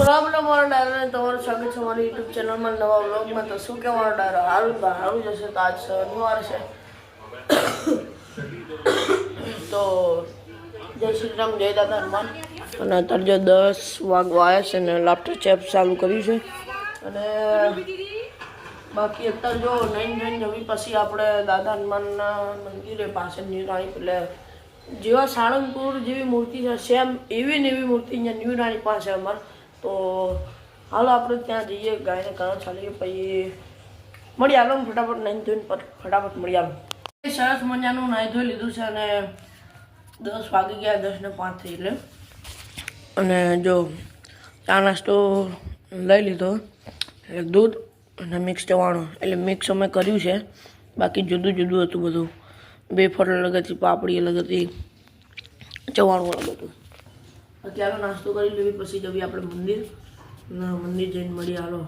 રામ રામ મારા ડાયરાને તમારું સ્વાગત છે મારી યુટ્યુબ ચેનલમાં નવા વ્લોગમાં। તો શું કે મારા ડાયરા હારું જશે। તો આજ શનિવાર છે તો જય શ્રી રામ, જય દાદા હનુમાન। અને અત્યારે જો 10 વાગવા આવ્યા છે ને લાફ્ટર ચેપ ચાલુ કર્યું છે। અને બાકી અત્યારે જો નહીં નવી પછી આપણે દાદા હનુમાનના મંદિરે પાછળની રાણી એટલે જેવા સાળંગપુર જેવી મૂર્તિ છે સેમ એવી ને એવી મૂર્તિ અહીંયા ન્યૂ રાણી પાસે અમારે। તો હાલો આપણે ત્યાં જઈએ, ગાયને કામ ચાલીએ, પછી મળી હાલો ફટાફટ નાહી ધોઈને ફટાફટ મળી આવો। સરસ મજાનું નાહી ધોઈ લીધું છે અને 10 વાગી ગયા, 10 ને 5 થઈ એટલે। અને જો ચા નાસ્તો લઈ લીધો, એટલે દૂધ અને મિક્સ ચવાણું, એટલે મિક્સ અમે કર્યું છે, બાકી જુદું જુદું હતું બધું। વેફર અલગ હતી, પાપડી અલગ હતી, ચવાણું અલગ હતું। અત્યારે નાસ્તો કરી લેવી, પછી જઈએ આપણે મંદિર જઈને મળી હાલો।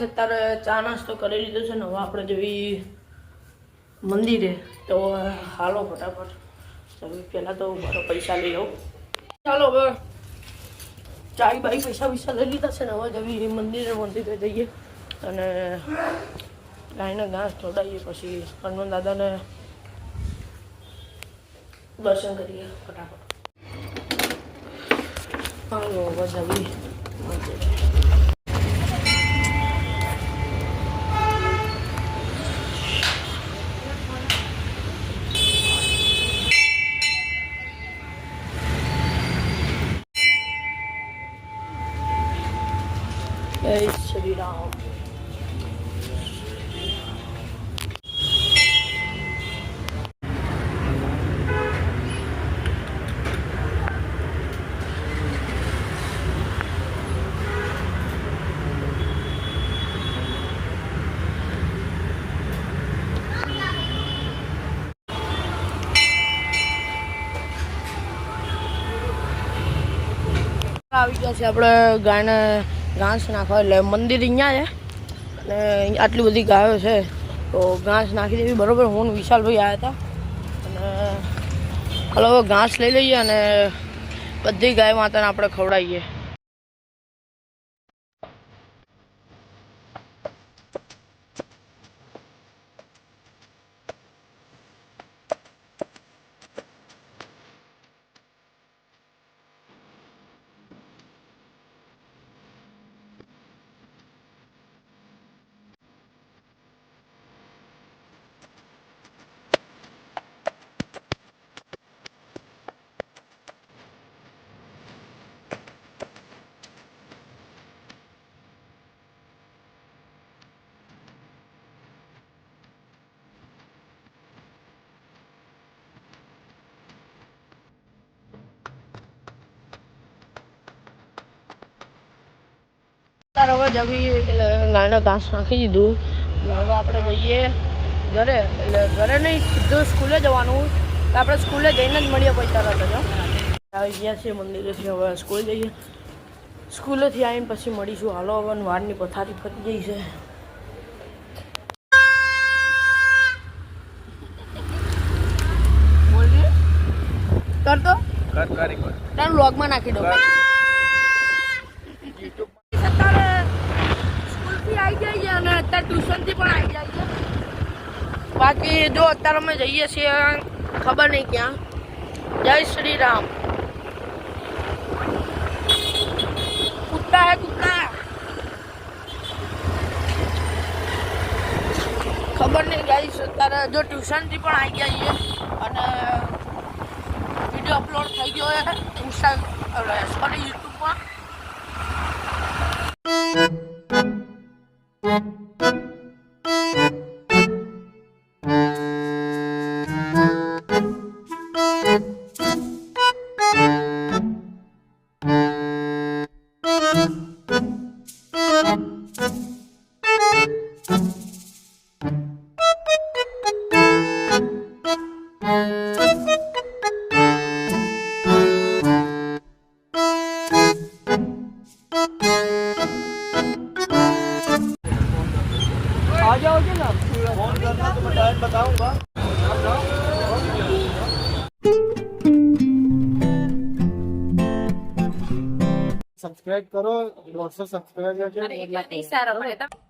અત્યારે ચા નાસ્તો કરી લીધો છે ને હવે આપણે જવી મંદિરે। તો હાલો ફટાફટ, પહેલાં તો મારો પૈસા લઈ આવો। ચાલો હવે ચાય બાઈ પૈસા લઈ લીધા છે ને હવે જવી મંદિરે જઈએ અને ગાયને ઘાસ ખવડાવીએ, પછી હનુમાન દાદાને દર્શન કરીએ ફટાફટ। હાલો હવે જવી જય શ્રી રામ। આવી ગયા છે આપણે ગાયને ઘાસ નાખવા, એટલે મંદિર અહીંયા છે અને આટલી બધી ગાયો છે તો ઘાસ નાખી દેવી બરાબર। હું વિશાલભાઈ આવ્યા હતા અને હાલો હવે ઘાસ લઈ લઈએ અને બધી ગાય માતાને આપણે ખવડાવીએ। હવે જવી એટલે ગાયને ઘાસ નાખી દીધું, હવે આપણે જઈએ ઘરે। એટલે ઘરે નહીં, સીધું સ્કૂલે જવાનું, તો આપણે સ્કૂલે જઈને જ મળીએ પછી તરત જ। આવી ગયા છીએ મંદિરેથી, હવે સ્કૂલ જઈએ, સ્કૂલેથી આવીને પછી મળીશું। હાલો હવે વારની પથારી ફરી ગઈ છે। કરતો તારું વ્લોગમાં નાખી દઉં। આવી જઈએ અને અત્યારે ટ્યુશનથી પણ આવી જઈએ, બાકી જો અત્યારે અમે જઈએ છીએ ખબર નહીં ક્યાં। જય શ્રી રામ। કુત્તા હે કુત્તા, ખબર નહીં ગાઈસ। અત્યારે જો ટ્યુશનથી પણ આવી જઈએ અને વિડીયો અપલોડ થઈ ગયો છે સોરી યુટ્યુબમાં। સબસ્ક્રાઇબ કરો 150 સબસ્ક્રાઇબર છે અરે એટલે નહીં સારો પડે